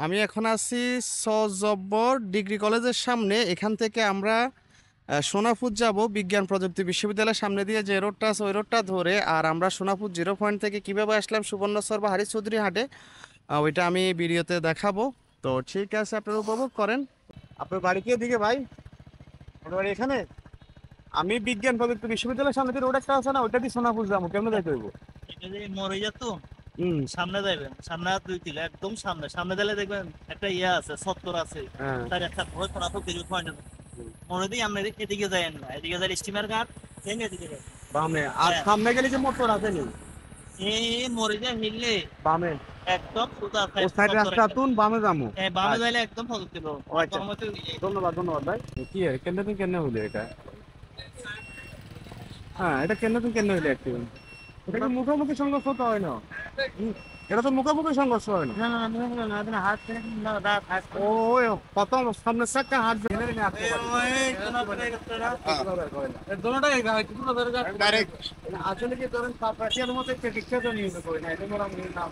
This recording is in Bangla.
আমি এখন আছি সজব্বর ডিগ্রি কলেজের সামনে। এখান থেকে আমরা সোনাপুর যাব বিজ্ঞান প্রযুক্তি বিশ্ববিদ্যালয়ের সামনে দিয়ে যে রোডটা আছে ওই রোডটা ধরে। আর আমরা সোনাপুর জিরো পয়েন্ট থেকে কিভাবে আসলাম সুবর্ণচর বা হারিস চৌধুরী হাটে, ওইটা আমি ভিডিওতে দেখাবো। তো ঠিক আছে, আপনারা উপভোগ করেন। আপনার বাড়ি কি এদিকে ভাই? আপনার বাড়ি এখানে? আমি বিজ্ঞান প্রযুক্তি বিশ্ববিদ্যালয়ের সামনে দিয়ে রোড একটা আছে না, ওইটা দিয়ে সোনাপুর যাবো, কেমন যাইতে হইব? এটা যে মরে যেত হুম। সামনে যাবেন, সামনে আর 2 কিলো একদম সামনে সামনে দিলে দেখবেন একটা ইয়ে আছে, সত্তর আছে। হ্যাঁ। তার একটা ভয় করা তো কিছু পয়েন্ট মনে দিই আমরা এদিকে যাই না, এদিকে যাই স্টিমার ঘাট এদিকে যাই। বামে আর হ্যাঁ। সামনে গেলে যে মোটর আছে নি এই মরে যায় হিললে বামে, একদম সোজা ও সাইড রাস্তা তুন বামে যাবো। বামে যাইলে একদম সত্তর কিলো। ও আচ্ছা, ধন্যবাদ ধন্যবাদ ভাই। কি কেন তুমি কেন হইলে এটা? হ্যাঁ, এটা কেন তুমি কেন হইলে একটু? এটা কি মুখোমুখি সংঘর্ষ তো হয় না? এটা তো মুখোমুখি সংঘর্ষ হয় না। না না না না না না হাত থেকে না রাত হাত ও ওই প্রথম সামনে চাকা হাত ধরে নিয়ে আসতে দোনোটাই গাইতে পুরো দরকার ডাইরেক্ট আসলে কি ধরেন পাশিয়ার মতো একটা রিক্সা তো নিয়ে করে না, এটা মোরা নাম